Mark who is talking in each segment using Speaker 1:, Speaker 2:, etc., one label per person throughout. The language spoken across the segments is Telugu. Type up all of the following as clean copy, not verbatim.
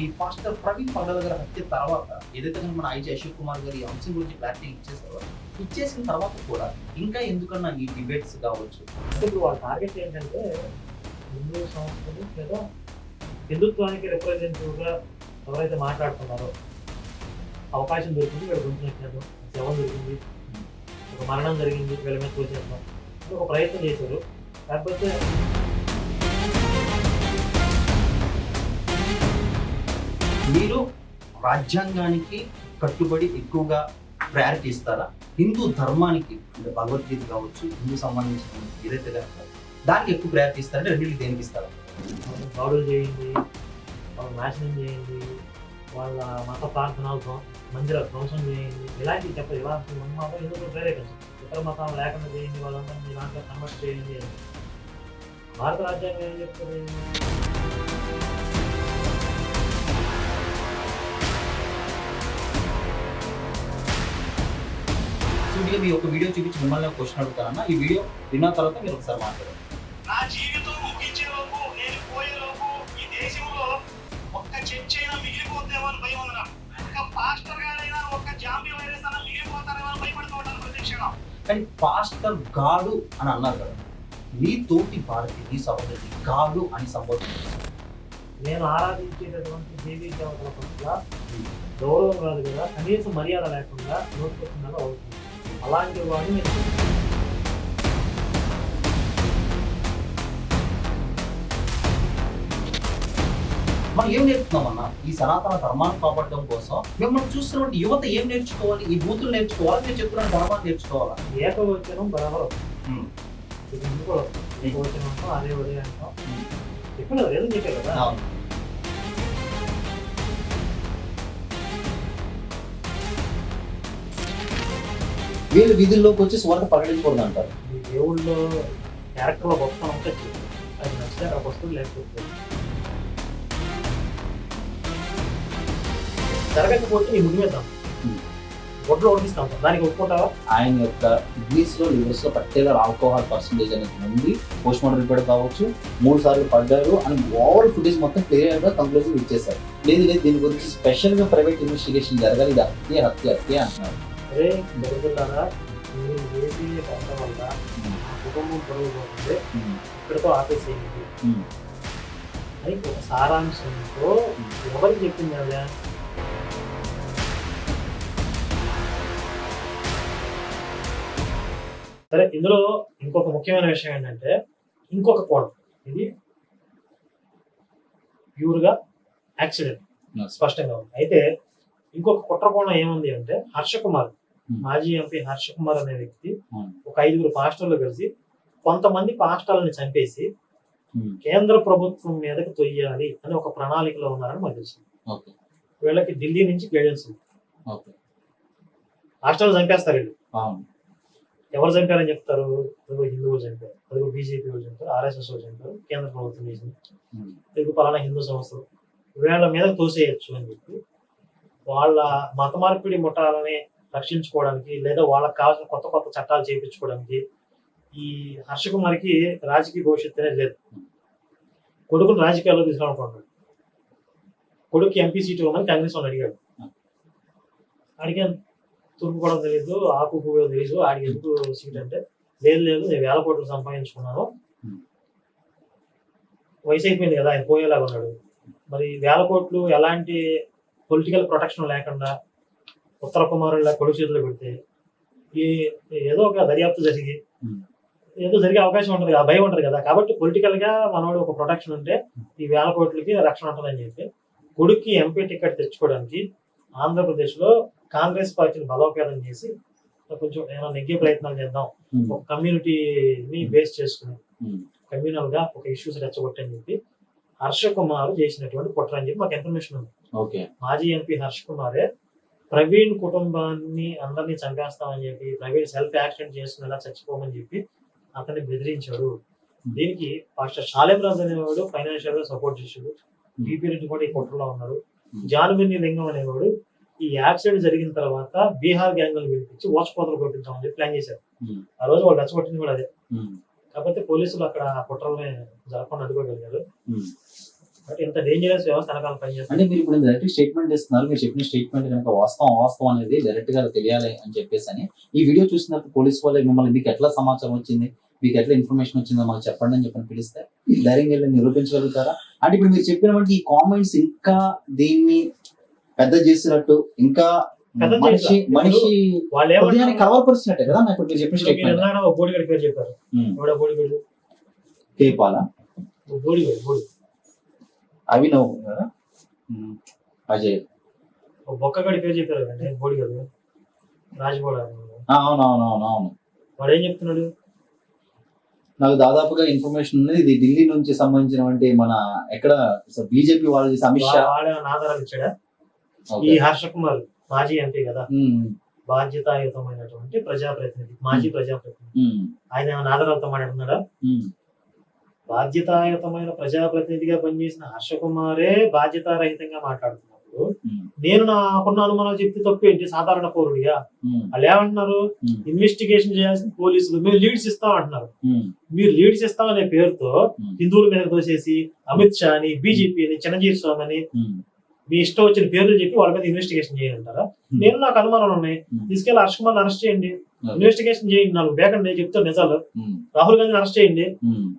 Speaker 1: ఈ పాస్టర్ ప్రవీణ్ పగడాల గారి హత్య తర్వాత ఏదైతే మన ఐజీ అశోక్ కుమార్ గారు ఈ అంశం గురించి క్లారిటీ ఇచ్చేసారో, ఇచ్చేసిన తర్వాత కూడా ఇంకా ఎందుకన్నా ఈ డిబేట్స్ కావచ్చు.
Speaker 2: అంటే ఇప్పుడు వాళ్ళ టార్గెట్ ఏంటంటే హిందూ సంస్థలు లేదా హిందుత్వానికి రిప్రజెంటేటివ్గా ఎవరైతే మాట్లాడుతున్నారో అవకాశం దొరికింది, వీళ్ళ గురించి నచ్చారు, శవం దొరికింది, ఒక మరణం జరిగింది, వీళ్ళ మీద తోచేస్తాం ఒక ప్రయత్నం చేశారు. కాకపోతే
Speaker 1: మీరు రాజ్యాంగానికి కట్టుబడి ఎక్కువగా ప్రయారిటీ ఇస్తారా, హిందూ ధర్మానికి అంటే భగవద్గీత కావచ్చు, హిందూ సంబంధించిన ఏదైతే కనుక దానికి ఎక్కువ ప్రయారిటీ ఇస్తారంటే రెండింటికి దేనికి ఇస్తారా?
Speaker 2: దాడులు చేయండి, వాళ్ళ నాశనం చేయండి, వాళ్ళ మత ప్రార్థనలతో మందిర ధ్వంసం చేయండి, ఇలాంటివి చెప్పదు. ఇలాంటి మాత్రం ఎందుకు ప్రేరేపించండి, ఇతర మతాలు లేకుండా చేయండి, వాళ్ళంతా మీ దాంట్లో కన్వర్ట్ చేయండి అని భారత రాజ్యాంగం ఏం చెప్తుంది?
Speaker 1: సూటిగా మీ ఒక వీడియో చూపించి మిమ్మల్ని ఒక క్వశ్చన్ అడుగుతానన్నా, ఈ వీడియో విన్న తర్వాత మీరు ఒకసారి మాట్లాడారు.
Speaker 3: నా జీవితం ముగించే లోపు, నేను పోయే లోపు ఈ దేశంలో ఒక్క చర్చ్ అయినా మిగిలిపోతేమో అని భయం ఉంది నాకు. ఒక్క పాస్టర్ గారైనా, ఒక్క జాంబీ వైరస్ అయినా మిగిలిపోతారేమో అని భయపడుతూ ఉంటాను ప్రత్యక్షంగా.
Speaker 1: కానీ పాస్టర్ గాడు అని అన్నారు కదా, నీ తోటి భారతి, నీ సహోదరి గాడు అని సంబోధించారు.
Speaker 2: నేను ఆరాధించేటటువంటి దేవీ దేవతల పట్ల గౌరవం కాదు కదా, కనీసం మర్యాద లేకుండా నోటికొచ్చిందని అవుతుంది. అలాంటి వాడిని
Speaker 1: మనం ఏం నేర్చుకున్నామన్నా ఈ సనాతన ధర్మాన్ని కాపాడడం కోసం? మిమ్మల్ని చూస్తున్నటువంటి యువత ఏం నేర్చుకోవాలి? ఈ బూతులు నేర్చుకోవాలి, నేను చెప్తున్న ధర్మాన్ని నేర్చుకోవాలా?
Speaker 2: ఏకవచనం బరాబర్ ఇది ఎందుకు ఏకవచనం అంటాం, అదే ఉదయం అంటాం, చెప్పిన ఏదో చెప్పే కదా.
Speaker 1: వీళ్ళు వీధుల్లోకి వచ్చి సువార్త ప్రకటించకూడదు అంటారు.
Speaker 2: ఈ దేవుళ్ళలో క్యారెక్టర్లో గొప్పతనం ఉంటే అది నచ్చితే అక్కడ వస్తుంది, లేకపోతే జరగకపోతే నీ ముగివేద్దాం, ఒడ్లు ఓడిస్తాం, దానికి ఒప్పుకుంటావా?
Speaker 1: ఆయన యొక్క కిడ్నీస్ లో లివర్స్ లో పర్టికులర్ ఆల్కహాల్ పర్సంటేజ్ అనేది ఉంది, పోస్ట్ మార్టం రిపోర్ట్ కావచ్చు, 3 సార్లు పడ్డారు అని ఓవర్ ఫుటేజ్ మొత్తం క్లియర్ గా కంక్లూజన్ ఇచ్చేసారు. లేదు లేదు, దీని గురించి స్పెషల్ గా ప్రైవేట్ ఇన్వెస్టిగేషన్ జరగాలి, ఇది హత్య హత్య హత్య అంటున్నారు.
Speaker 2: అరే బెరుగులారా, మీరు చేసి కష్టం వల్ల కుటుంబం పొరుగు పోతుంది, ఇక్కడితో ఆపేసేయండి అని ఒక సారాంశంతో ఎవరికి చెప్పింది అదే? సరే, ఇందులో ఇంకొక ముఖ్యమైన విషయం ఏంటంటే ఇంకొక కోణం, ఇది ప్యూర్గా యాక్సిడెంట్ స్పష్టంగా ఉంది. అయితే ఇంకొక కుట్ర కోణం ఏముంది అంటే, హర్షకుమార్ మాజీ ఎంపీ హర్షకుమార్ అనే వ్యక్తి ఒక 5గురు పాస్టర్లు కలిసి కొంతమంది పాస్టర్లని చంపేసి కేంద్ర ప్రభుత్వం మీదకి తొయ్యాలి అని ఒక ప్రణాళికలో ఉన్నారని మనకు తెలిసింది. వీళ్ళకి ఢిల్లీ నుంచి గైడెన్స్ ఉంది. పాస్టర్లు చంపేస్తారు వీళ్ళు. ఎవరు చంపారని చెప్తారు? అదిగో హిందువులు చంపారు, అదిగో బీజేపీ వాళ్ళు చంపారు, ఆర్ఎస్ఎస్ వాళ్ళు చంపారు, కేంద్ర ప్రభుత్వం చేసింది, అదిగో పలానా హిందూ సంస్థలు, వీళ్ళ మీద తోసేయచ్చు అని చెప్పి వాళ్ళ మత మార్పిడి ముఠాలని రక్షించుకోవడానికి లేదా వాళ్ళకి కావాల్సిన కొత్త కొత్త చట్టాలు చేయించుకోవడానికి ఈ హర్షకుమార్కి రాజకీయ భవిష్యత్తు అనేది లేదు. కొడుకుని రాజకీయాల్లో తీసుకురానుకుంటున్నాడు. కొడుకు ఎంపీ సీటు ఇవ్వమని కాంగ్రెస్ వాళ్ళు అడిగాడు. అడిగా తూర్పు కూడా తెలియదు, ఆకు కూడా తెలియదు, ఆడికి ఎందుకు సీట్ అంటే, లేదు లేదు నేను 1000 కోట్లు సంపాదించుకున్నాను, వయసు అయిపోయింది కదా, ఆయన పోయేలాగా ఉన్నాడు, మరి 1000 కోట్లు ఎలాంటి పొలిటికల్ ప్రొటెక్షన్ లేకుండా ఉత్తర కుమారుల కొడుకు చేతిలో పెడితే ఈ ఏదో ఒక దర్యాప్తు జరిగి ఏదో జరిగే అవకాశం ఉంటుంది, ఆ భయం ఉంటుంది కదా. కాబట్టి పొలిటికల్ గా మనోడు ఒక ప్రొటెక్షన్ ఉంటే ఈ 1000 కోట్లకి రక్షణ ఉంటుందని చెప్పి కొడుక్కి ఎంపీ టికెట్ తెచ్చుకోవడానికి ఆంధ్రప్రదేశ్ లో కాంగ్రెస్ పార్టీని బలోపేతం చేసి కొంచెం ఏమైనా నెగ్గే ప్రయత్నాలు చేద్దాం, ఒక కమ్యూనిటీని బేస్ చేసుకుని కమ్యూనల్ గా ఒక ఇష్యూస్ రెచ్చగొట్టని చెప్పి హర్షకుమార్ చేసినటువంటి కుట్ర అని చెప్పి మాకు ఇన్ఫర్మేషన్ ఉంది. మాజీ ఎంపీ హర్షకుమారే ప్రవీణ్ కుటుంబాన్ని అందరినీ చంపేస్తామని చెప్పి, ప్రవీణ్ సెల్ఫ్ యాక్సిడెంట్ చేసుకునేలా చచ్చిపోమని చెప్పి అతన్ని బెదిరించాడు. దీనికి పాస్టర్ షాలేం రాజు అనేవాడు ఫైనాన్షియల్ గా సపోర్ట్ చేశాడు, బీపీ రెడ్డి కూడా ఈ కుట్రలో ఉన్నాడు, జాన్విని లింగం అనేవాడు ఈ యాక్సిడెంట్ జరిగిన తర్వాత బీహార్ గ్యాంగ్ పిలిపించి ఓచపోతలు కొట్టించామని చెప్పి ప్లాన్ చేశారు. ఆ రోజు వాళ్ళు రెచ్చగొట్టింది కూడా అదే. కాకపోతే పోలీసులు అక్కడ కుట్రల్ని జరగకుండా అడ్డుకోగలిగారు. బట్ ఇంత డేంజరస్ వ్యవస్థ వెనకాల పనిచేస్తుంది.
Speaker 1: అంటే మీరు ఇప్పుడు డైరెక్ట్ స్టేట్మెంట్ ఇస్తున్నారు, మీరు చెప్పిన స్టేట్మెంట్ కనుక వాస్తవం అనేది డైరెక్ట్ గా తెలియాలి అని చెప్పేసి అని ఈ వీడియో చూసినప్పుడు పోలీస్ వాళ్ళకి మిమ్మల్ని మీకు ఎట్లా సమాచారం వచ్చింది, మీకు ఎట్లా ఇన్ఫర్మేషన్ వచ్చిందో మాకు చెప్పండి అని చెప్పని పిలిస్తే ధైర్యంగా వెళ్ళి నిరూపించగలుగుతారా? అంటే ఇప్పుడు మీరు చెప్పినటువంటి ఈ కామెంట్స్ ఇంకా దీన్ని పెద్ద చేసినట్టు, ఇంకా
Speaker 2: పెద్ద
Speaker 1: మనిషి
Speaker 2: చేసినట్టు.
Speaker 1: మనిషి
Speaker 2: వాళ్ళు
Speaker 1: హృదయాన్ని
Speaker 2: ఏమన్నా
Speaker 1: కలవరపరిచినట్టే కదా నాకు ఇప్పుడు చెప్పిన
Speaker 2: మీరు
Speaker 1: స్టేట్మెంట్.
Speaker 2: ఎన్నాడో ఒక బోడిగడి పేరు చెప్పారు. బోడిగడు
Speaker 1: కేపాల
Speaker 2: బోడి
Speaker 1: అభినవ్ కదా, అజయ్,
Speaker 2: ఒక బొక్కగడి పేరు చెప్పారు కదండి బోడిగడు రాజబోడ.
Speaker 1: అవునవునవునవును.
Speaker 2: వాడు ఏం చెప్తున్నాడు?
Speaker 1: నాకు దాదాపుగా ఇన్ఫర్మేషన్ ఉన్నది, ఇది ఢిల్లీ నుంచి సంబంధించినటువంటి మన ఎక్కడ బీజేపీ వాళ్ళు చేసే అమిత్ షా.
Speaker 2: వాడేమైనా ఆధారాలు ఇచ్చాడా?
Speaker 1: ఓకే.
Speaker 2: ఈ హర్ష కుమార్ మాజీ ఎంపీ కదా,
Speaker 1: ఉమ్,
Speaker 2: బాధ్యతాయుతమైనటువంటి ప్రజాప్రతినిధి, మాజీ ప్రజాప్రతినిధి.
Speaker 1: ఉమ్,
Speaker 2: ఆయన ఏమైనా ఆధారాలతో మాట్లాడుతున్నాడా?
Speaker 1: ఉమ్,
Speaker 2: బాధ్యతాయుతమైన ప్రజాప్రతినిధిగా పనిచేసిన హర్ష కుమారే బాధ్యతారహితంగా మాట్లాడుతున్నప్పుడు
Speaker 1: ఉమ్,
Speaker 2: నేను నాకున్న అనుమానాలు చెప్తే తప్పేంటి? సాధారణ పౌరుడిగా
Speaker 1: ఉమ్,
Speaker 2: వాళ్ళు ఏమంటున్నారు?
Speaker 1: ఉమ్,
Speaker 2: ఇన్వెస్టిగేషన్ చేయాల్సిన పోలీసులు మేము లీడ్స్ ఇస్తాం అంటున్నారు.
Speaker 1: ఉమ్,
Speaker 2: మీరు లీడ్స్ ఇస్తాం అనే పేరుతో
Speaker 1: ఉమ్,
Speaker 2: హిందువుల మీద దోసేసి అమిత్ షా అని, బీజేపీ అని, చిరంజీవి స్వామి అని
Speaker 1: ఉమ్,
Speaker 2: మీ ఇష్టం వచ్చిన పేర్లు చెప్పి వాళ్ళ మీద ఇన్వెస్టిగేషన్ చేయాలంటారా? నేను నాకు అనుమానాలు ఉన్నాయి, తీసుకెళ్లి హర్ష కుమార్ అరెస్ట్ చేయండి, ఇన్వెస్టిగేషన్ చేయండి, నాకు బేకండి నేను చెప్తాను నిజాలు.
Speaker 1: ఉమ్,
Speaker 2: రాహుల్ గాంధీని అరెస్ట్ చేయండి.
Speaker 1: ఉమ్,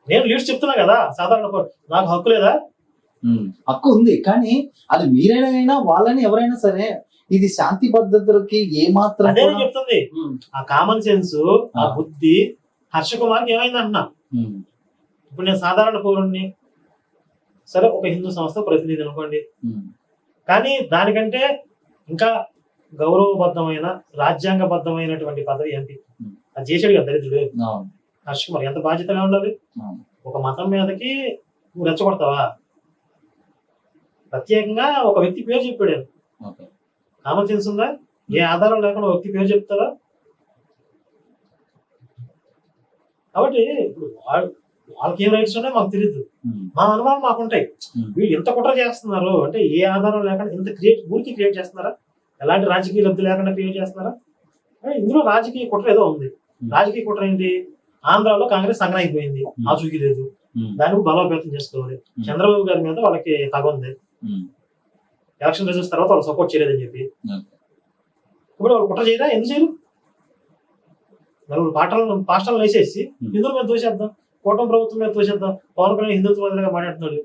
Speaker 2: నేను లీడ్స్ చెప్తున్నా కదా, సాధారణ నాకు హక్కు లేదా?
Speaker 1: ఉమ్. హక్కు ఉంది, కానీ అది మీరైనా వాళ్ళని ఎవరైనా సరే ఇది శాంతి భద్రతలకి ఏమాత్రం
Speaker 2: అదే
Speaker 1: కూడా-
Speaker 2: చెప్తుంది.
Speaker 1: ఉమ్,
Speaker 2: ఆ కామన్ సెన్స్, ఆ బుద్ధి హర్ష కుమార్కి ఏమైంది అంటున్నా.
Speaker 1: ఉమ్,
Speaker 2: ఇప్పుడు నేను సాధారణ పౌరుణ్ణి, సరే ఒక హిందూ సంస్థ ప్రతినిధి అనుకోండి,
Speaker 1: ఉమ్,
Speaker 2: కానీ దానికంటే ఇంకా గౌరవబద్ధమైన రాజ్యాంగబద్ధమైనటువంటి పదవి ఎంపీ. అది చేసాడు కదా దరిద్రుడు
Speaker 1: అవును,
Speaker 2: హర్ష కుమార్. ఎంత బాధ్యతగా ఉండాలి?
Speaker 1: అవును.
Speaker 2: ఒక మతం మీదకి నువ్వు రెచ్చగొడతావా? ప్రత్యేకంగా ఒక వ్యక్తి పేరు చెప్పాడు.
Speaker 1: ఓకే.
Speaker 2: కామన్ సెన్స్ ఉందా? ఏ ఆధారం లేకుండా ఒక వ్యక్తి పేరు చెప్తారా? కాబట్టి ఇప్పుడు వాళ్ళకి ఏం రైట్స్ ఉన్నాయో మాకు తెలియదు,
Speaker 1: ఉమ్,
Speaker 2: మా అనుమానం మాకుంటాయి.
Speaker 1: ఉమ్,
Speaker 2: వీళ్ళు ఎంత కుట్ర చేస్తున్నారు అంటే ఏ ఆధారం లేకుండా ఇంత ఊరికి క్రియేట్ చేస్తున్నారా? ఎలాంటి రాజకీయ లబ్ధి లేకుండా క్రియేట్ చేస్తున్నారా? ఇందులో రాజకీయ కుట్ర ఏదో ఉంది. రాజకీయ కుట్ర ఏంటి? ఆంధ్రాలో కాంగ్రెస్ సంగ్రహం అయిపోయింది, ఆచూకీ లేదు,
Speaker 1: ఉమ్,
Speaker 2: దానికి బలోపేతం చేసుకోవాలి. చంద్రబాబు గారి మీద వాళ్ళకి తగ ఉంది,
Speaker 1: ఉమ్,
Speaker 2: ఎలక్షన్ రిజల్ట్స్ తర్వాత వాళ్ళు సపోర్ట్ చేయలేదని చెప్పి.
Speaker 1: ఓకే.
Speaker 2: ఇప్పుడు వాళ్ళు కుట్ర చేయరా? ఎందుకు చేయరు? నలుగురు పాస్టర్లను వేసేసి హిందువుల మీద తోసేద్దాం, కూటమి ప్రభుత్వం మీద తోసేద్దాం, పవన్ కళ్యాణ్ హిందుత్వవాదిగా మాట్లాడుతున్నాడు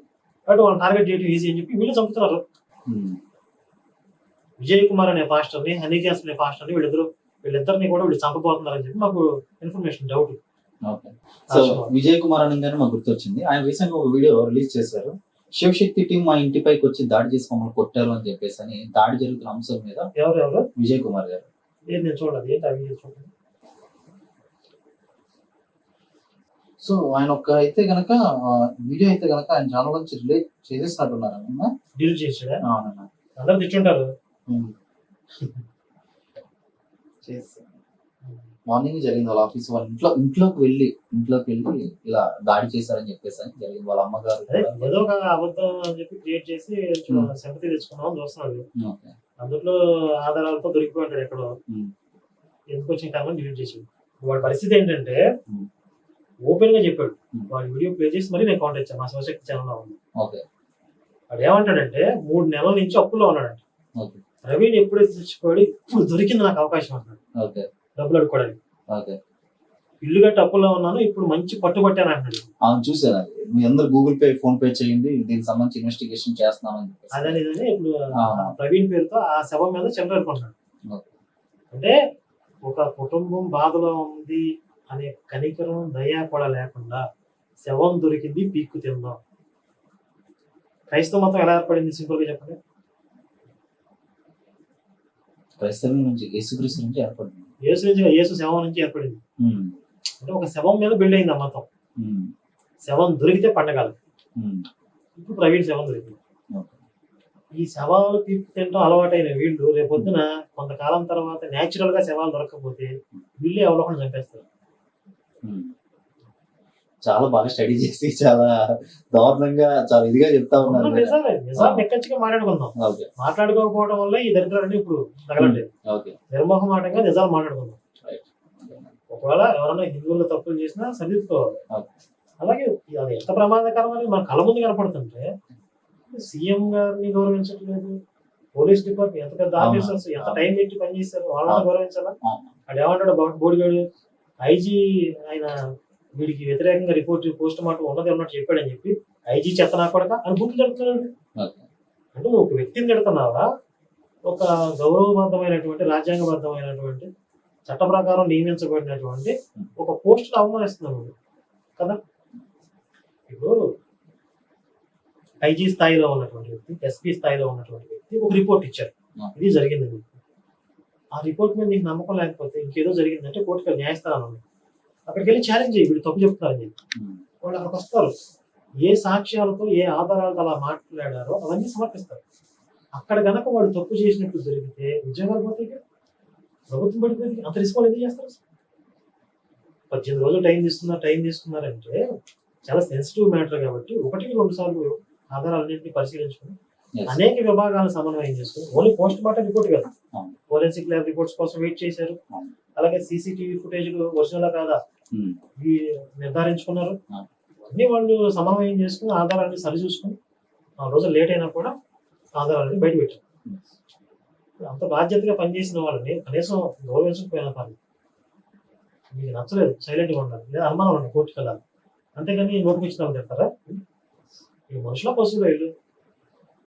Speaker 2: కాబట్టి వాళ్ళు టార్గెట్ చేయడం ఈజీ అని చెప్పి వీళ్ళు చంపుతున్నారు.
Speaker 1: ఉమ్,
Speaker 2: విజయ్ కుమార్ అనే పాస్టర్ని, హనీకాస్ అనే పాస్టర్ని వీళ్ళిద్దరిని కూడా వీళ్ళు చంపబోతున్నారని చెప్పి మాకు information, doubt.
Speaker 1: Okay. So Vijay Kumar అనగానే మాకు గుర్తొచ్చింది, ఆయన రీసెంట్ గా ఒక వీడియో రిలీజ్ చేశారు. శివశక్తి టీం మా ఇంటిపైకి వచ్చి దాడి చేసి మమ్మల్ని కొట్టారు అని చెప్పేసి అని, దాడి జరుగుతున్న అంశం మీద
Speaker 2: ఎవరెవరు?
Speaker 1: విజయ్ కుమార్ గారు.
Speaker 2: నేను చూడాలి, ఏంటి అవి చూడండి.
Speaker 1: సో ఆయన ఒక అయితే గనక వీడియో అయితే గనక ఆయన ఛానల్ నుంచి రిలీజ్ చేసేసినట్టున్నారు అన్న.
Speaker 2: డీల్ చేసాడా?
Speaker 1: అవునన్న.
Speaker 2: అందరు తిట్టుంటారు.
Speaker 1: ఉమ్. మార్నింగ్ జరిగింది వాళ్ళ ఆఫీస్ వాళ్ళ ఇంట్లోకి వెళ్ళి ఇలా దాడి చేశారని చెప్పేసి అని జరిగింది. వాళ్ళ అమ్మగారు
Speaker 2: అదే ఏదో ఒక అబద్ధం అని చెప్పి క్రియేట్ చేసి సింపతి తెచ్చుకున్నామని చూస్తున్నాడు.
Speaker 1: ఓకే.
Speaker 2: అందులో ఆధారాలతో దొరికిపోయాడు ఎక్కడో.
Speaker 1: ఉమ్,
Speaker 2: ఎందుకు వచ్చిన కారణం డిలీట్ చేసాడు. వాడి పరిస్థితి ఏంటంటే
Speaker 1: ఉమ్,
Speaker 2: ఓపెన్ గా చెప్పాడు.
Speaker 1: ఉమ్,
Speaker 2: వాడి వీడియో ప్లే చేసి మరీ నేను కాంటాక్ట్ ఇచ్చాను, మా శివశక్తి ఛానల్లో ఉంది.
Speaker 1: ఓకే.
Speaker 2: వాడు ఏమంటాడంటే 3 నెలల నుంచి అప్పుల్లో ఉన్నాడంట.
Speaker 1: ఓకే.
Speaker 2: ప్రవీణ్ ఎప్పుడైతే చచ్చిపోయాడు ఇప్పుడు దొరికింది నాకు అవకాశం అన్నాడు
Speaker 1: ఓకే.
Speaker 2: డబ్బులు అడుక్కోవడానికి.
Speaker 1: ఓకే.
Speaker 2: ఇల్లు కట్టి అప్పుల్లో ఉన్నాను, ఇప్పుడు మంచి పట్టుబట్టాను అంటున్నాడు.
Speaker 1: అవును, చూసాను అది. మీ అందరు గూగుల్ పే, ఫోన్ పే చేయండి, దీనికి సంబంధించి ఇన్వెస్టిగేషన్ చేస్తున్నామని చెప్పేసి.
Speaker 2: అదని ఇదని ఇప్పుడు
Speaker 1: ఆ.
Speaker 2: ప్రవీణ్ పేరుతో ఆ శవం మీద చెంపడుకుంటున్నాడు.
Speaker 1: ఓకే.
Speaker 2: అంటే ఒక కుటుంబం బాధలో ఉంది అనే కనికరం, దయ కూడా లేకుండా శవం దొరికింది పీక్కు తిందాం. క్రైస్తవ మతం ఎలా ఏర్పడింది? సింపుల్ గా చెప్పండి.
Speaker 1: క్రైస్తవం నుంచి, యేసుక్రీస్తు నుంచి ఏర్పడింది.
Speaker 2: యేసు శవం నుంచి ఏర్పడింది.
Speaker 1: ఉమ్,
Speaker 2: అంటే ఒక శవం మీద బిల్డ్ అయింది ఆ మతం.
Speaker 1: ఉమ్,
Speaker 2: శవం దొరికితే పండగలు.
Speaker 1: ఉమ్,
Speaker 2: ఇప్పుడు ప్రవీణ్ శవం దొరికింది.
Speaker 1: ఓకే.
Speaker 2: ఈ శవాలు పీక్కు తింటాం అలవాటైన వీళ్ళు రేపొద్దున కొంతకాలం తర్వాత న్యాచురల్ గా శవాలు దొరకకపోతే వీళ్ళే అవలోకనం చంపేస్తారు.
Speaker 1: ఉమ్. చాలా బాగా స్టడీ చేసి చాలా దారుణంగా చాలా ఇదిగా చెప్తా ఉన్నారు మీరు.
Speaker 2: నిజాలు ఎక్కచ్చిగా మాట్లాడుకుందాం.
Speaker 1: ఓకే.
Speaker 2: మాట్లాడుకోకపోవడం వల్ల ఈ దరిద్రాలన్నీ ఇప్పుడు తగలట్లేదు.
Speaker 1: ఓకే.
Speaker 2: నిర్మోహమాటంగా నిజాలు మాట్లాడుకుందాం.
Speaker 1: రైట్.
Speaker 2: ఒకవేళ ఎవరైనా హిందువులు తప్పులు చేసినా సరిదిద్దుకోవాలి.
Speaker 1: ఓకే.
Speaker 2: అలాగే అది ఎంత ప్రమాదకరమని మన కళ్ళ ముందు కనపడుతుంటే సీఎం గారిని గౌరవించట్లేదు, పోలీస్ డిపార్ట్మెంట్ ఎంత పెద్ద
Speaker 1: అవును.
Speaker 2: ఆఫీసర్స్ ఎంత టైం పెట్టి పనిచేశారు, వాళ్ళని
Speaker 1: అవును.
Speaker 2: గౌరవించాలా?
Speaker 1: అవును.
Speaker 2: అది ఏమంటాడు బోడిగాడు, ఐజీ ఆయన వీడికి వ్యతిరేకంగా రిపోర్ట్ పోస్ట్ మార్టం ఉన్నది ఉన్నట్టు చెప్పాడని చెప్పి ఐజీ చెత్త నా కొడక అని బూతులు తిడుతున్నాడు.
Speaker 1: ఓకే.
Speaker 2: అంటే ఒక వ్యక్తిని తిడుతున్నావా, ఒక గౌరవబద్ధమైనటువంటి రాజ్యాంగబద్ధమైనటువంటి చట్ట ప్రకారం నియమించబడినటువంటి ఒక పోస్టును అవమానిస్తున్నావు కదా. ఇప్పుడు ఐజీ స్థాయిలో ఉన్నటువంటి వ్యక్తి, ఎస్పీ స్థాయిలో ఉన్నటువంటి వ్యక్తి ఒక రిపోర్ట్ ఇచ్చారు, ఇది జరిగింది మీకు. ఆ రిపోర్ట్ మీద నీకు నమ్మకం లేకపోతే ఇంకేదో జరిగిందంటే కోర్టుకి న్యాయస్థానం ఉంది, అక్కడికి వెళ్ళి ఛాలెంజ్ చేయి, వీడు తప్పు చెప్తున్నారని చెప్పి. వాళ్ళు అక్కడికి వస్తారు, ఏ సాక్ష్యాలతో ఏ ఆధారాలతో అలా మాట్లాడారో అవన్నీ సమర్పిస్తారు. అక్కడ గనక వాడు తప్పు చేసినట్టు జరిగితే ఉద్యోగాలు పోతాయి కదా, ప్రభుత్వం పడిపోయింది. అంత రిస్క్ వాళ్ళు ఎందుకు చేస్తారు? 18 రోజులు టైం తీసుకున్నారంటే చాలా సెన్సిటివ్ మ్యాటర్ కాబట్టి 1-2 సార్లు ఆధారాలన్నింటినీ పరిశీలించుకుని
Speaker 1: Yes.
Speaker 2: అనేక విభాగాలను సమన్వయం చేసుకుని ఓన్లీ పోస్ట్ మార్టం రిపోర్ట్ కదా,
Speaker 1: అవును.
Speaker 2: ఫోరెన్సిక్ ల్యాబ్ రిపోర్ట్స్ కోసం వెయిట్ చేశారు.
Speaker 1: అవును.
Speaker 2: అలాగే సీసీటీవీ ఫుటేజ్ ఒరిజినల్ కాదా
Speaker 1: ఉమ్.
Speaker 2: ఇవి నిర్ధారించుకున్నారు.
Speaker 1: అవును.
Speaker 2: అన్ని వాళ్ళు సమన్వయం చేసుకుని ఆధారాన్ని సరిచూసుకుని 4 రోజులు లేట్ అయినా కూడా ఆధారాన్ని బయట పెట్టారు. అంత బాధ్యతగా పనిచేసిన వాళ్ళని కనీసం గౌరవించకపోయినా పర్లేదు, మీకు నచ్చలేదు సైలెంట్గా ఉండాలి, లేదా అనుమానం ఉండాలి కోర్టుకి వెళ్ళాలి, అంతేగాని నోటికి ఇచ్చిన వాళ్ళు చెప్తారా? ఈ మనుషుల పశువులు వీళ్ళు.